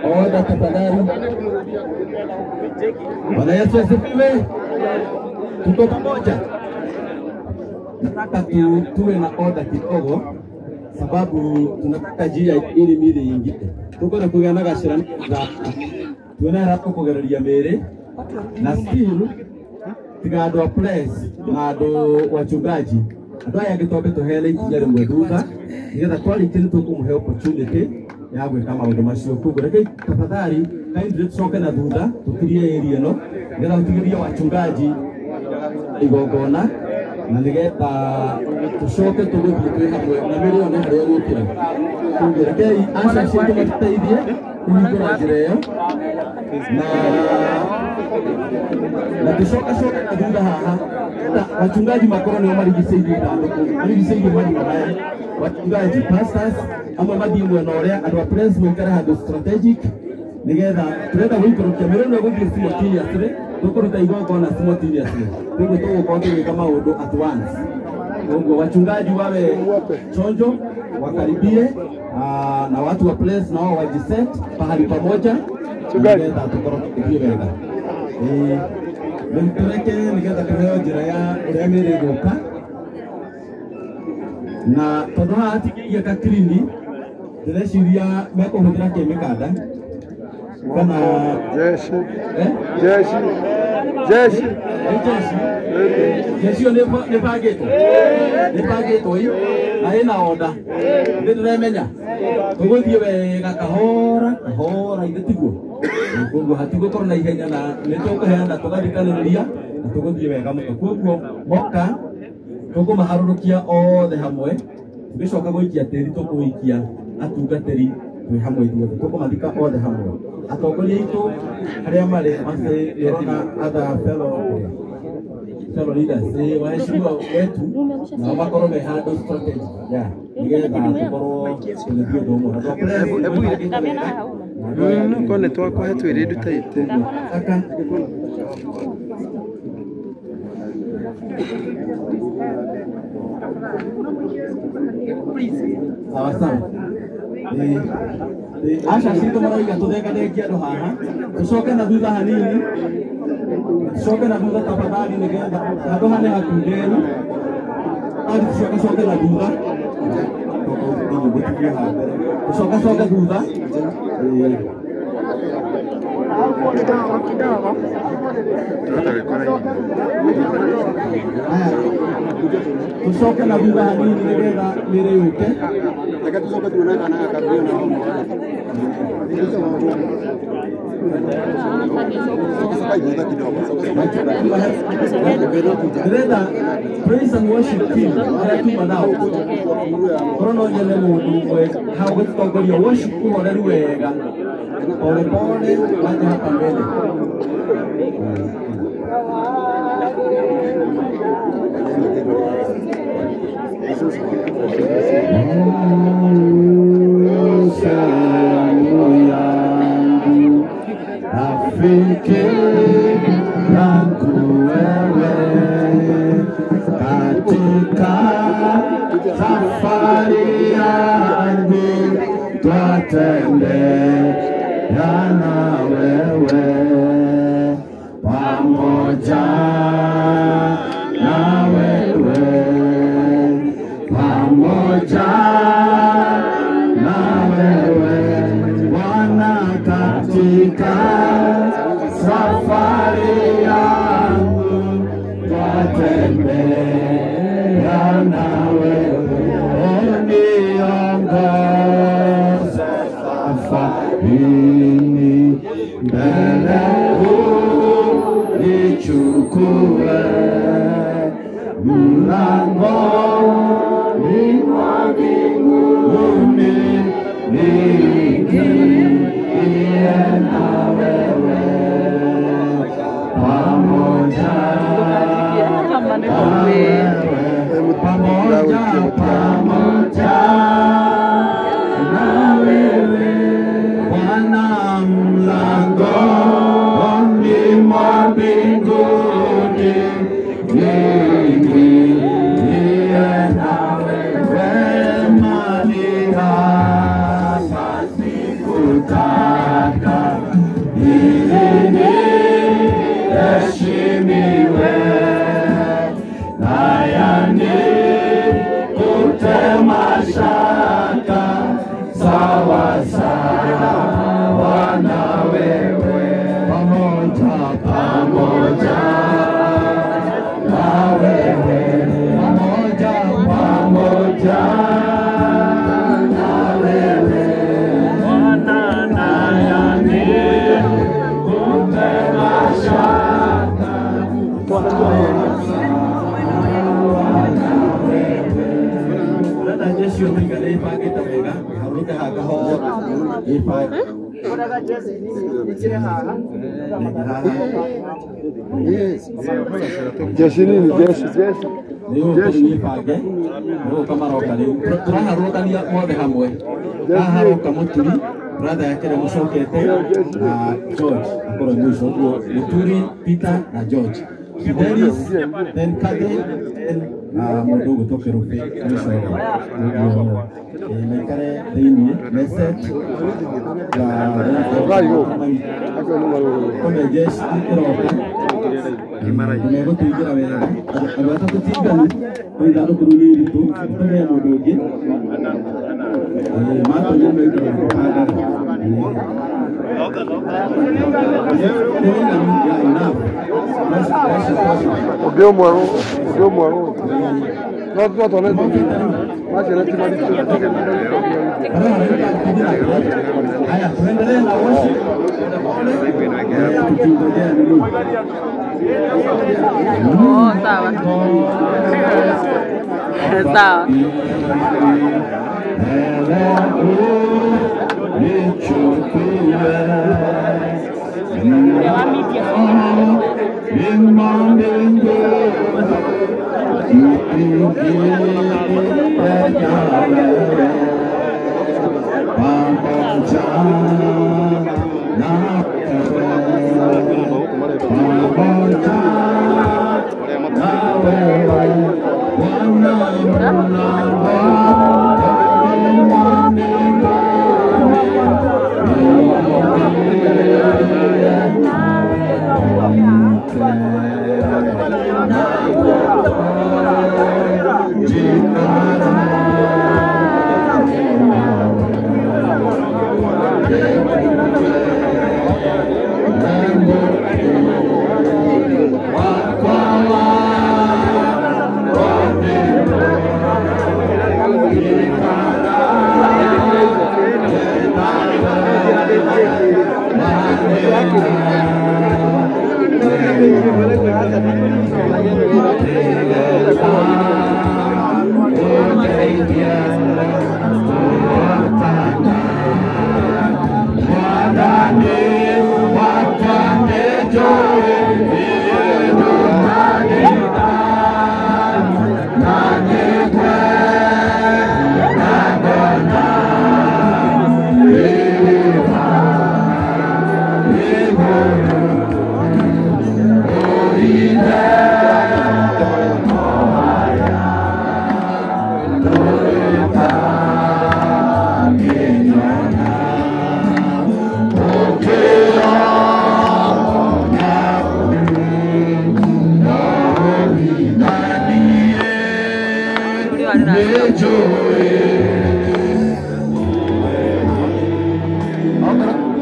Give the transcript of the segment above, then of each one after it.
Oda tafadhali. Bwana Yesu asifiwe. Tuko pamoja. Nataka tuwe na oda kidogo sababu tunataka njia ili mili ingine. Tuko na kugana gashirani za tuona hapo kugereria mere na still tigado place na do wachungaji. Ndo yagitobe tohele ikinya rimwe thutha nigetha twaritie nitũkũmũhe opportunity ya gwĩka maũndũ macio. Koguo reke tafadhali kaindĩ tucoke na thutha tũkirie area ĩno nigetha tũtigĩrie wachungaji igongona na nigetha tucoke tũgũthiĩ twĩ hamwe na mĩrĩone harĩa gũkĩra. Koguo rekei aca ciitũ matũteithie kũhingũra njĩra ĩyo na tucoka na thutha haha wachungaji makorwo nĩo marigicĩirie ithandũkũ marigicĩirie marima maya. Wachungaji pastors amwe mathiĩ mwena ũrĩa andũ a praise mũikare handũ strategic nigetha tũrenda gũikũrũkia mĩrĩ ĩno gũthiĩ simultaneously tũkũruta igongona simultaneously. Koguo tũgũkorwo tũgĩka maũndũ at once. Koguo wachungaji wawe chonjo wakaribie na watu wa praise nao wajiset pahali pamoja nigetha tũkorwo tũgĩthiĩ wega. Nĩtũreke nigetha tũheo njĩra ya ũrĩa mĩrĩ ĩgũka na tondũ haha hatikĩiga kakrini ndĩreciria mekũhũthĩra kĩmĩkanda kana jeshi nĩbangĩtwo na ĩna oda ndĩremenya tũgũthiĩ wega kahora kahora ithe tiguo. Koguo hatigũkorwo na ihenya na nĩtũkũheana tũgathikanĩrĩria na tũgũthiĩ wega mũno. Koguo moka tũkũmaharũrũkia othe hamwe tũgĩcoka gũikia tĩri tũkũikia atungatĩri twĩ hamwe ithuothe tũkũmathika othe hamwe. Atongoria aitũ arĩa marĩ na other fellow leaders waheshimiwa wetu na makorwo me handũ strategy nigetha tũkorwo tũgĩthiĩ ũndũ ũmwe. Kone twakũhe twĩrĩ ndutaĩte sawa sawa. Aca citũ marauga tũthenganengie andũ haha tũcoke na thutha hanini tũcoke na thutha tafadhali nigetha handũ hane hakunderu tũcoke na thutha tũcoke thutha kidogo. Tusoke na thutha hanini nigetha mĩrĩ yũke. Reke tucoke tuone kana gakambio na Ndĩrenda praise and worship team arĩa tuma nao korwo no nyone mũndũ ũmwe hau gũtongoria worship kũhoreru wega pole pole waje hapa mbele. Afike yangu wewe katika safari yangu twatembea na wewe pamoja na wewe pamoja na wewe Bwana katika safari yangu twatembea na wewe niongoze safarini mbele unichukue mlangoni mwa mbinguni niingie na wewe pamoja na wewe Bwana mlangoni mwa mbinguni niingie sawa sawa na wewe, pamoja pamoja na wewe, pamoja pamoja na wewe, Bwana nayani kumbe mashaka Jeshi utingale ipake tabega haruka hagaho ipake Jeshi nini? Jeshi jeshi ipake no kamaro kali turaharuka ni mothe hamwe haharuka muturi brother yake mushokete na George akoro mwisho Muturi Peter na George Fidelis then Kadri then Modogo toke rupi mwisho mekare dini message kome jeshi iroka Imego tuigira wele abata kutigani oidano kuruni itu kome Modogi mato nyembe ito kada Obio mwaro. Not on it. Mas ele tinha dito que haya tuendelee na worship Oh, sawa. Sawa.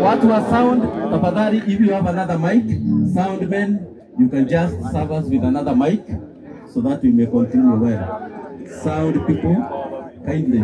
Watu wa sound, tafadhali, if you have another mic, soundman, you can just serve us with another mic so that we may continue well. Sound people, kindly.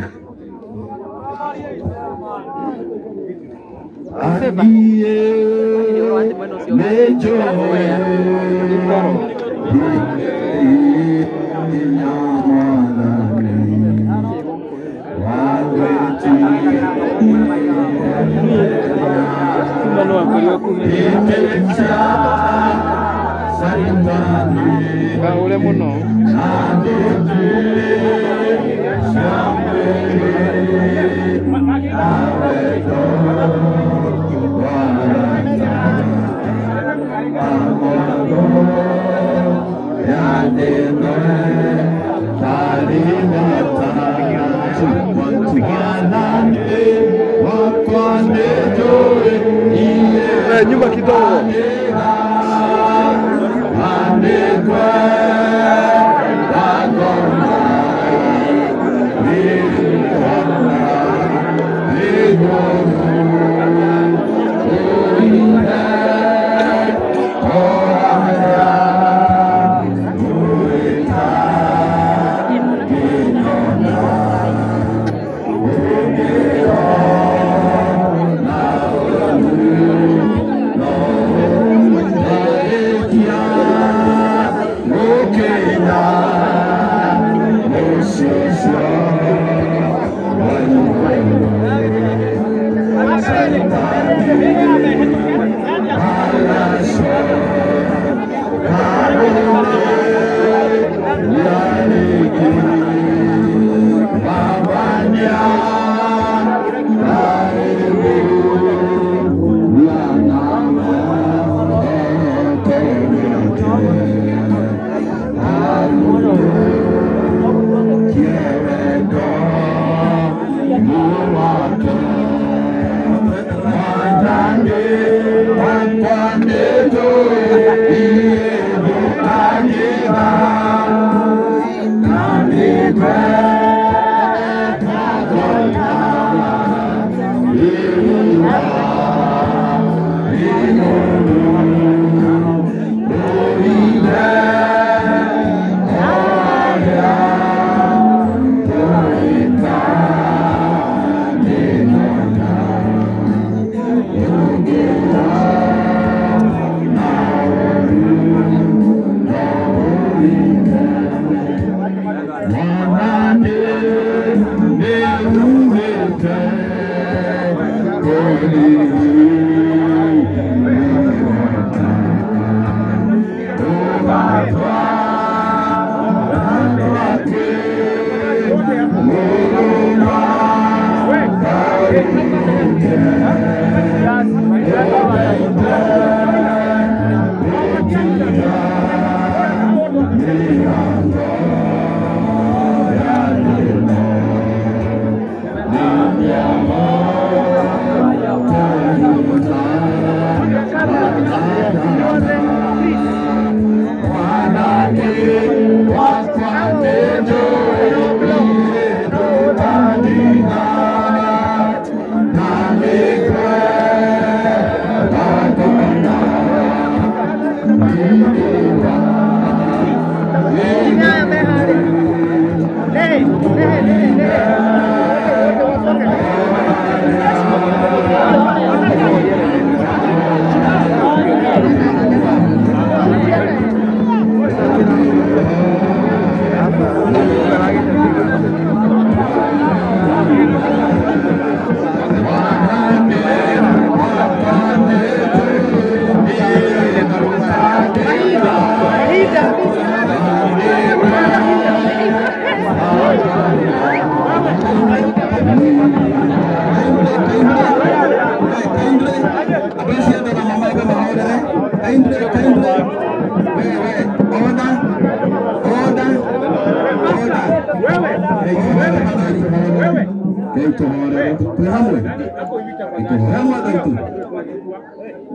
Ule muno. nyuma kidogo.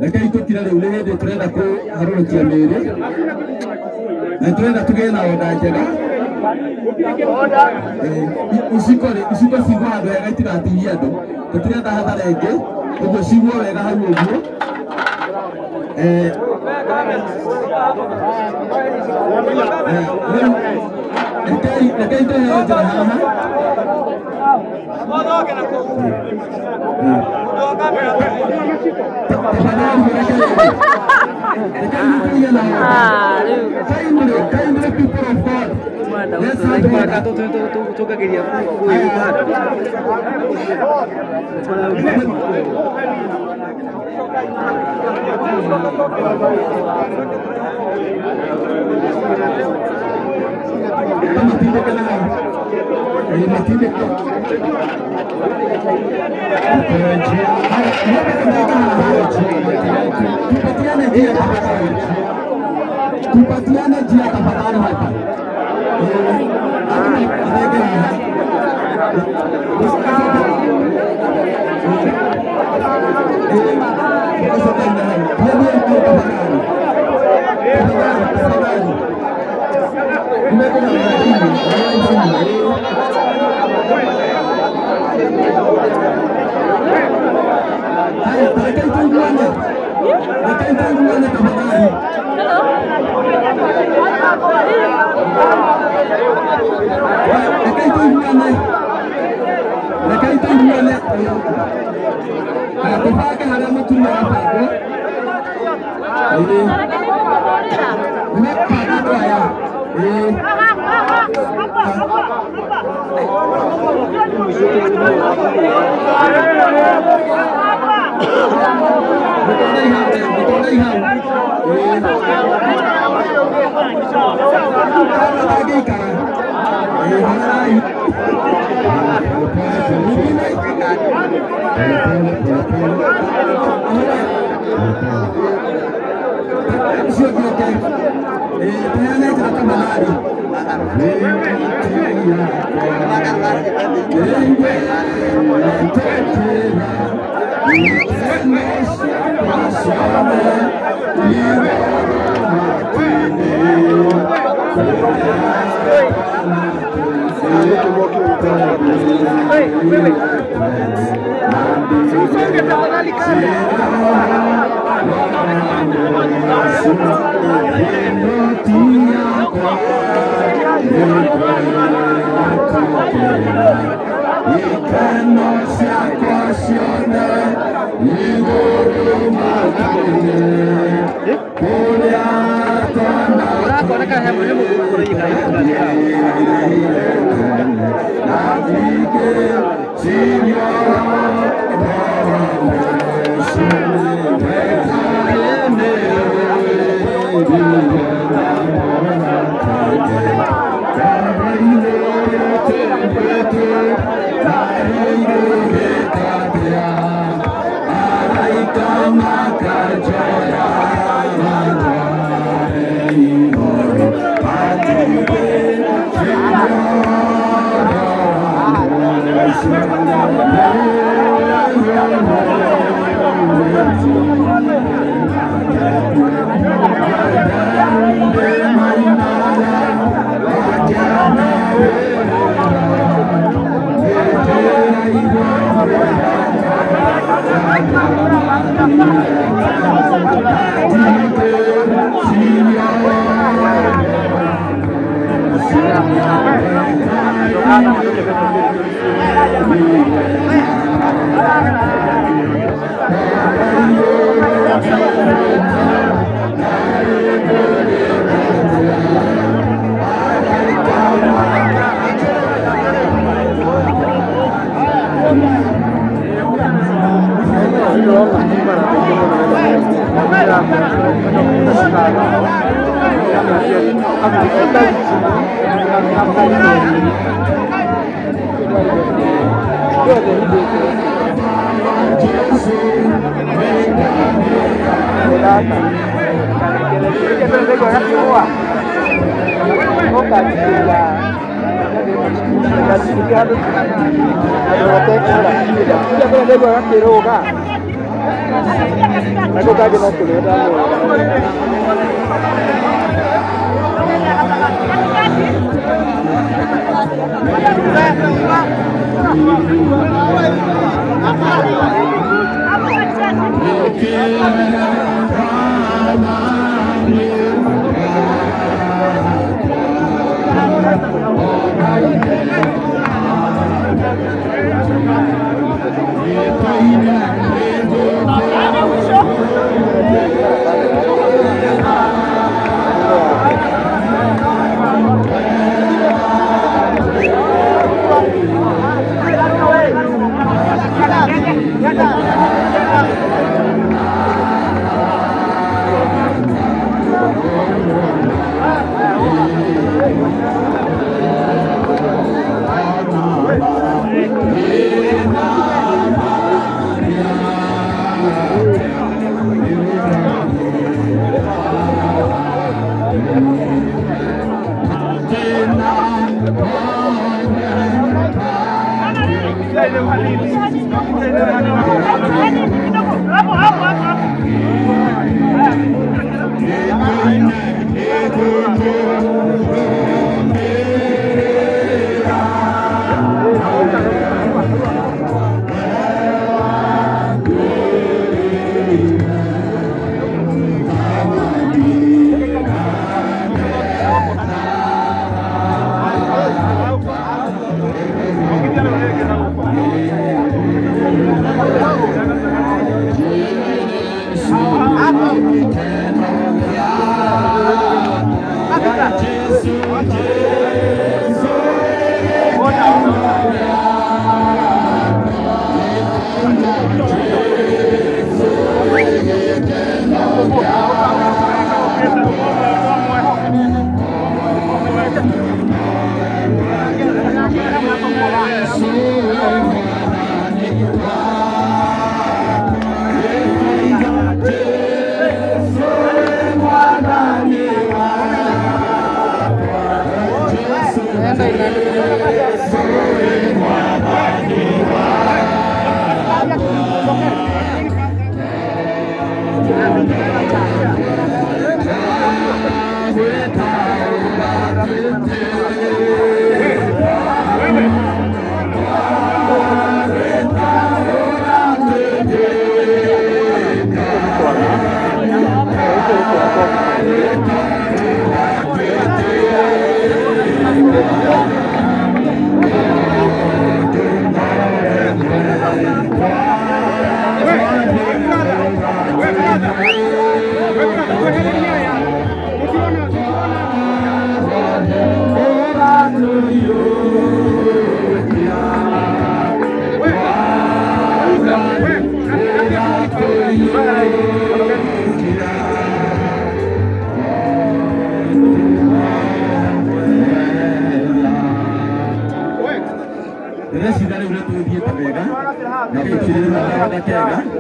Lakini tukira leo leo tunaenda ku harukia mbele na tunaenda tugena oda njega usikore sigwa ndo ya gaitira atiria ndo tutirenda hathara ingi ugo sigwa wega hau uguo Lakini tunaenda haha Tupatiane njia tafadhali hapa.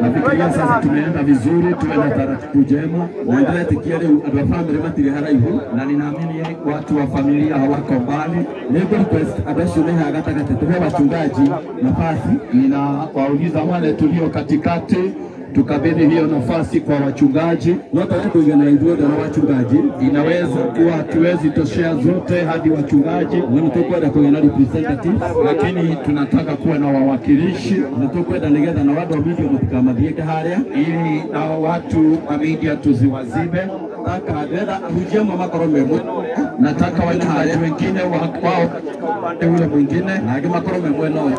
Nafikiria sasa tumeenda vizuri, tuwe na taratibu njema, naendelea tikia leo andũ a family matire haraihu, na ninaamini watu wa familia hawako mbali. Niko request adasho meha gatagati tuwe wachungaji nafasi, ninawauliza wale tulio katikati tukabidhi hiyo nafasi kwa wachungaji. Watu kuingana ndio na wachungaji, inaweza kuwa hatuwezi toshea zote hadi wachungaji, wanatokwenda kuingana representative, lakini tunataka kuwa na wawakilishi, tunatokwenda negeza na watu wa media mtukamadhieke haria, ili na watu wa media tuziwazibe. Nataka dada hujema makorome mweno, nataka wachungaji wengine wao upande ule mwingine na makorome mweno,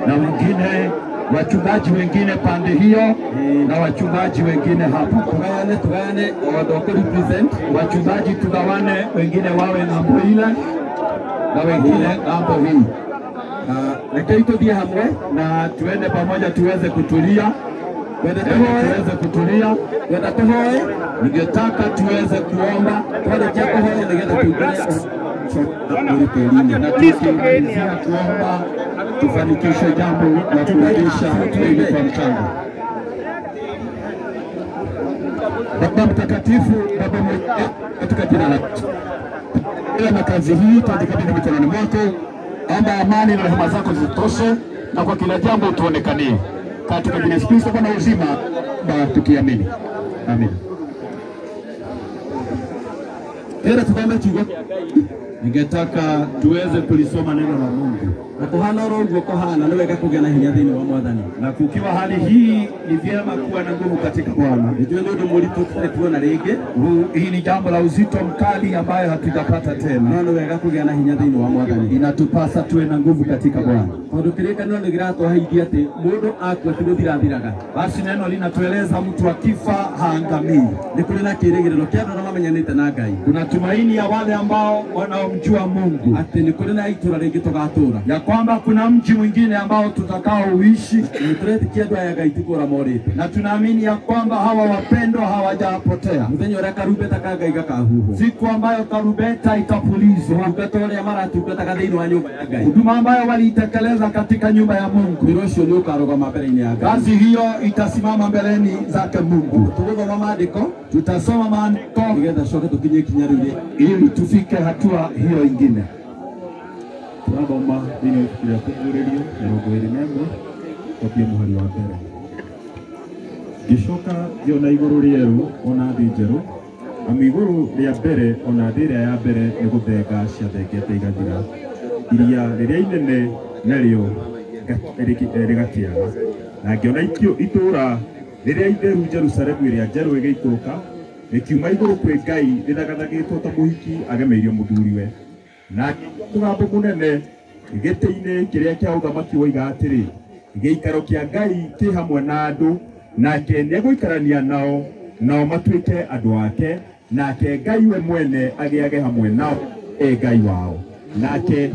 na wengine wachungaji wengine pande hiyo na wachungaji wengine hapa. Tugawane wadoko represent wachungaji, tugawane, wengine wawe ngambo ile na wengine ngambo hii. Lakini tudia hamwe na tuende pamoja tuweze kutulia. tuweze kutulia, ningetaka tuweze kuomba na tukimalizia kuomba tufanikishe jambo la kurudisha mwili kwa mchanga. Baba mtakatifu, Baba mwenye katika jina lako, na kazi hii tuandikabidhi mikononi mwako, amba amani na rehema zako zitoshe, na kwa kila jambo tuonekanie katika jina la Yesu Kristo kwa uzima, tukiamini. Amen. Ningetaka tuweze kulisoma neno la Mungu. Na kukiwa hali hii ni vyema kuwa na nguvu katika Bwana. Hii ni jambo la uzito mkali ambayo hatujapata tena. Inatupasa tuwe na nguvu katika Bwana. Basi neno linatueleza mtu akifa haangamii. Kuna tumaini ya wale ambao wanaomjua Mungu. Ya kwamba kuna mji mwingine ambao tutakao uishi. Na tunaamini ya kwamba hawa wapendwa hawajapotea. Siku ambayo karubeta itapulizwa, huduma ambayo waliitekeleza katika nyumba ya Mungu, kazi hiyo itasimama mbeleni zake Mungu. Tutasoma maandiko ili tufike hatua hiyo ingine. Tunabomba dini ya kugurerio na rogoeri nembo kwa muhari wa mbere. Gishoka giona iguru rieru ona ndijeru, amiguru ria mbere ona ndira ya mbere ni guthenga cia thengete igathira. Iria riria inene narĩo rigakiaga, na ngiona itura riria itheru Jerusalemu iria njeru igĩikũrũka rikiuma igũrũ kwĩ Ngai rĩthagathagĩtwo ta mũhiki agemeirio mũthuriwe. Na mũgambo mũnene gĩtĩ-inĩ kĩrĩa kĩa ũthamaki woiga atĩrĩ, gĩikaro kĩa Ngai kĩ hamwe na andũ, nake nĩegũikarania nao, nao matuĩke andũ ake, nake Ngai we mwene agĩage hamwe nao Ngai wao. Nake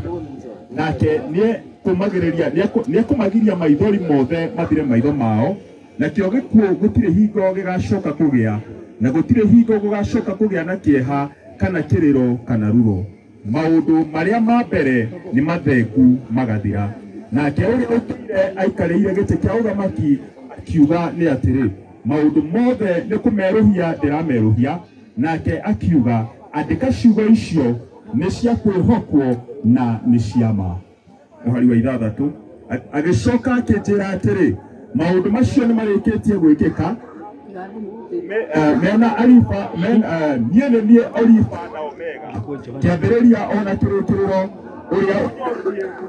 nĩekũmagiria maithori mothe mathire maitho mao, nakĩo gĩkuũ gũtirĩ hingo gĩgacoka kũgĩa, na gũtirĩ hingo gũgacoka kũgĩa na kĩeha kana kĩrĩro kana ruo. Maũndũ marĩa ma mbere nĩ mathengu magathira. Nake ũrĩa ũtũire aikarĩire gĩtĩ kĩa ũthamaki akiuga nĩ atĩrĩ, maũndũ mothe nĩ kũmerũhia ndĩramerũhia. Nake akiuga, andĩka ciugo icio nĩ cia kwĩhokwo na nĩ cia ma. Mũhari wa 6 agĩcoka akĩnjĩra atĩrĩ, maũndũ macio nĩ marĩkĩtie gwĩkĩka. Mena alifa niĩ Alpha na Omega, kĩambĩrĩria ona kĩrĩkĩrĩro, ũrĩa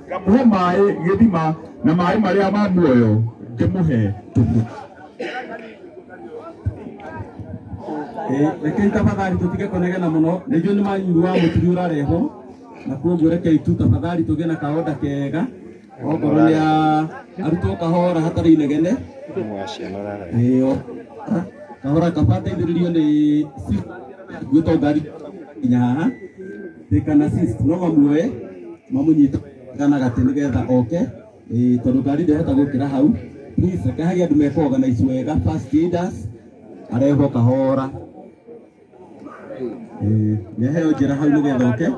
ngamũhe maĩ gĩthima na maĩ marĩa ma muoyo ngĩmũhe tũmũ. Rekei tafadhali tutige kũnegena mũno, nĩjũĩ nĩ manyindu wa mũturi ũrareho, na kuoguo rekei tu tafadhali tũgĩe na kaonda kega, okorwo nĩ arutwo kahora hatarĩ inegene. Kahora kapata indiririo ni gwito ngari kinya haha tekana assist no mamuoe mamunyita kana gate nigetha oke tondu ngari ndehota gukira hau. Please akahagia andu meko organize wega, first aiders areho kahora neheo njira hau nigetha oke.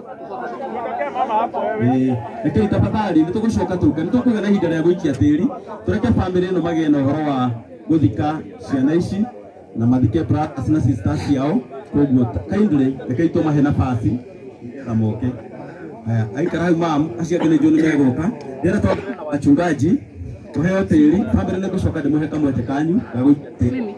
Rekei tafadhali nitugucoka tuka nitukuga na ihinda rĩa gũikia tĩri, tureke family ĩno magĩe na ũhoro wa gũthika ciana ici na mathike brothers na sisters yao. Koguo kindly rekei tumahe nafasi na moke. Aikara hau mam acio angĩ nĩnjũĩ nĩmegũka. Ndĩrenda twathana wachungaji tuheo tĩri, family nĩngũcoka ndĩmũhe kamwete kanyu ga gũitĩra.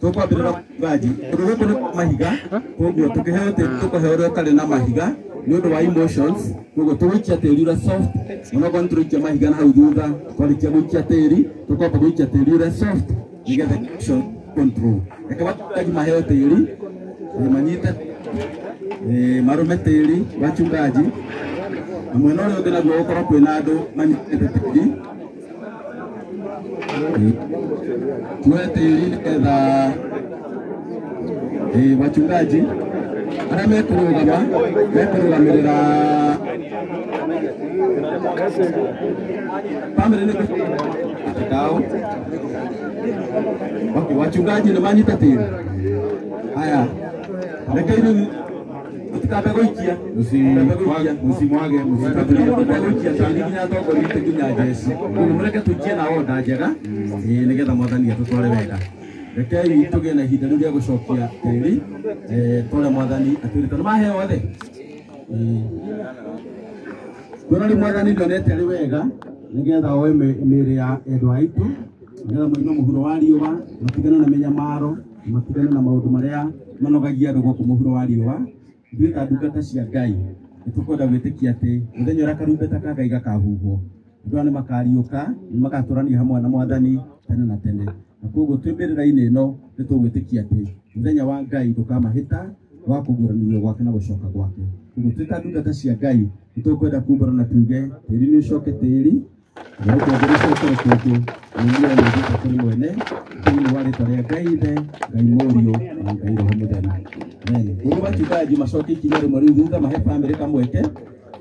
Tũkwambĩrĩra wachungaji ũndũ gũkũ nĩ mahiga, koguo tũkĩheo tĩri tũkũheo ũrĩa ũtarĩ na mahiga nĩ ũndũ wa emotions. Koguo tũgũikia tĩri ũrĩa soft, onokorwo nĩtũrĩikia mahiga na hau thutha, twarĩkia gũikia tĩri tũkwamba gũikia tĩri ũrĩa soft nĩgetha emotion control. Reke wachungaji maheo tĩri manyite marume tĩri wachungaji, na mwena ũrĩa ũngĩ naguo gũkorwo kwĩna andũ manyitĩte tĩri. Tuoe tĩri nĩgetha wachungaji Ara mekurugamirira family ni kikao. Okay, wachungaji ni manyita tiri. Haya. Rekeni mtikabe goikia. Musimwage goikia tani kinya toko rite kinya Jesu. Mureke tujie na onda njega. Nigetha mwathani atutware wega. Rekei tuge na ihinda rĩu gũcokia tĩri tore mwathani atwĩrĩte nĩ maheo othe. Tũrari mwathani ndonete arĩ wega nĩgetha oe mĩĩrĩ ya endwa aitũ nĩgetha moime mũhuro wa riũa matigane na mĩnyamaro matigane na maũndũ marĩa manogagia andũ gũkũ mũhuro wa riũa. Ithuĩ ta ndungata cia Ngai nĩtũkwenda gwĩtĩkia atĩ mũthenya ũrĩa karumbeta ka Ngai gakahuhwo andũ aya nĩmakariũka magatũrania hamwe na mwathani tene na tene. Na koguo twĩmbĩrĩra-inĩ ĩno nĩtũgwĩtĩkia atĩ mũthenya wa Ngai ndũkamahĩta wa kũguũranĩrio gwake na gũcoka gwake. Koguo twĩ ta ndungata cia Ngai nĩtũkwenda kumbũra na tuge tĩri nĩ ũcoke tĩri na ũkũngũĩra ũcokere kũndũ ũmĩra nĩ ũthiĩte kũrĩ mwene thĩinĩ wa rĩĩtwa rĩa Ngai Ithe, Ngai Mũriũ na Ngai Roho Mũtheru. Amen. Koguo wachungaji macoke ikinya rĩmwe rĩu thutha mahe bamĩrĩ kamweke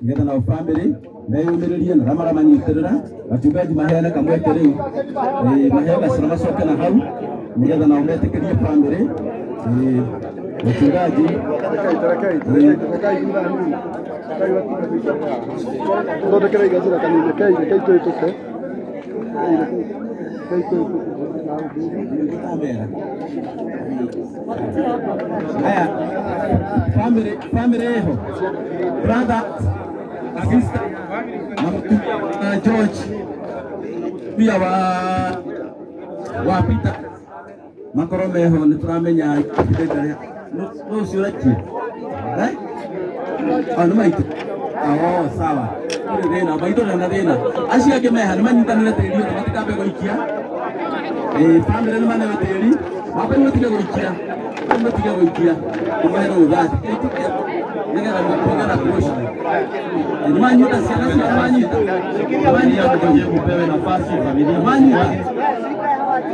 nĩgetha nao bamĩrĩ meyumĩrĩrie na ramara manyitĩrĩra wachungaji maheane kamweke rĩu maheo gacĩra macoke na hau nĩgetha nao metĩkĩrie bamĩrĩ wachungaji thondekera igacĩra kanini kei twĩtũke haya family eho brother sister na George pia wa Peter makoro meho nĩ tũramenya kĩndĩkĩrĩa no ciũrakie nĩ maitũ sawa thĩna maitũ na thĩna acio angĩ meha nĩ manyitanĩre tĩri othe matikambe gũikia family nĩ maneo tĩri mamba matige gũikia kũmahe rũtha nĩgetha mũkũgera kũcio nĩ manyita ciana cia manyita mũpewe nafasi familia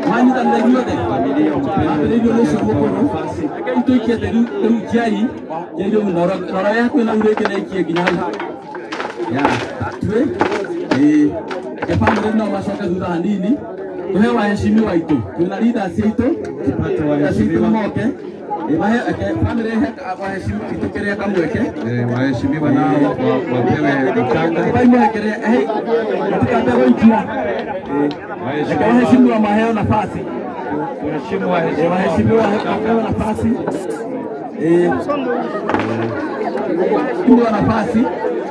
manyita nĩguo othe ambĩrĩirio nĩ ũcio mũkũrũ rekei tũikie tĩri rĩu njiari noro yaku ĩna urĩke na ikie nginya hau family no macoke thutha hanini tuhe waheshimi waitũ twĩna leaders aitũ waheshimi moke family waheshimi kitu kile kamweke waheshimiwa nao wapewe mchanga baimwekere katika mbego ikiwa waheshimiwa maheo nafasi waheshimiwa maheo nafasi nafasi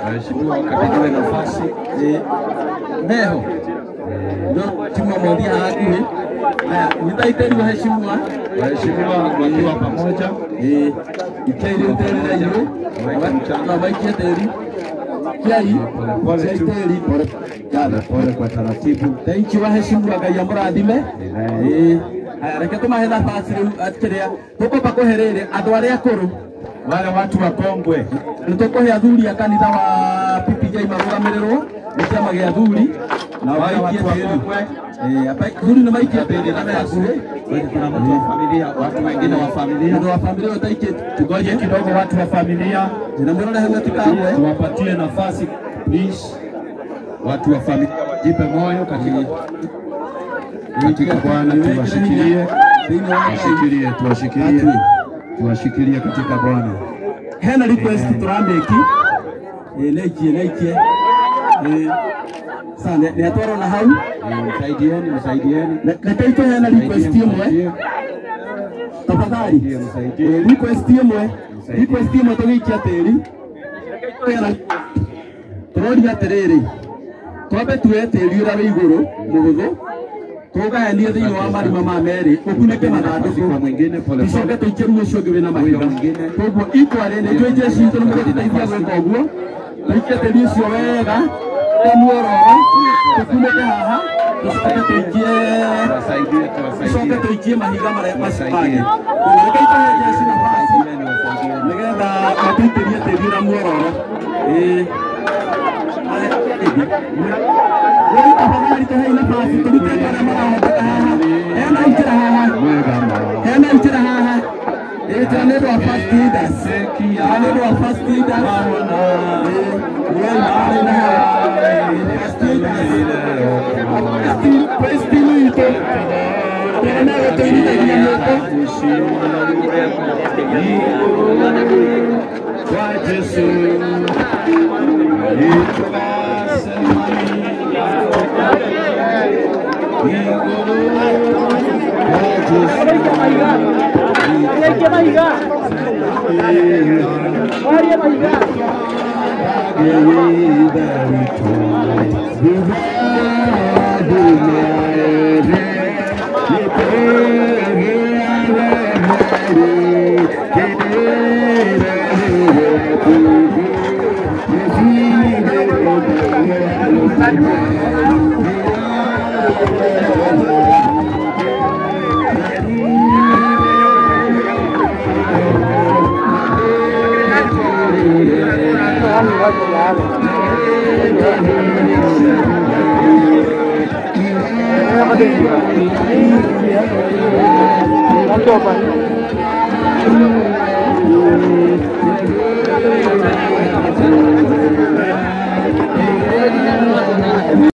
waheshimiwa katika nafasi meho ndio timu moja hakuhi. Haya, nitaiteni waheshimiwa wakiwa pamoja. Ikaili uteli na hiyo na maiki teli. Kiai pole kwa taratibu. Thank waheshimiwa Ngai amurathime. Haya, reke tumahe nafasi atiria tuko pakoherere andũ arĩa akũrũ wale watu wakongwe nitukohe athuri a kanitha wa PPJ marũgamĩrĩrwo nĩ kĩama gĩa athuri na wale watu wakongwe athuri nĩ maikia mbere na hakuhĩ kuna watu wa familia watu wengine wa familia wataikie tugoje kidogo watu wa familia na mbona hewa tukamwe tuwapatie nafasi please watu wa familia wajipe moyo katika Bwana tuwashikilie katika Bwana. Hena request turambeki nekie sana ni atoro na hau msaidieni nakaito hena request imwe tafadhali request imwe tugikia tiri nakaito hena turori atiriri twabe tuwe tiri ura iguru muhuthu tugayanie thĩinĩ wa marima ma merĩ ũkunĩke mathandũkũ mwingine pole icoke tũikĩrue ũcio ũngĩ wĩna mahiga koguo ikwarĩ nĩ ithuĩ jeshi itũ nĩ mũgũtũteithia gwĩka ũguo tũikie tĩri ũcio wega muororo tũkunĩke haha tũcoke tũikie mahiga marĩa macipange reke itũhe jeshi nafasi nĩgetha matũitĩrie tĩri na muororo tafadhali tuhe nafasi tulite para marahoteka haha hena itira haha neighbor first leaders. Our neighbor first leaders. Nanti apa?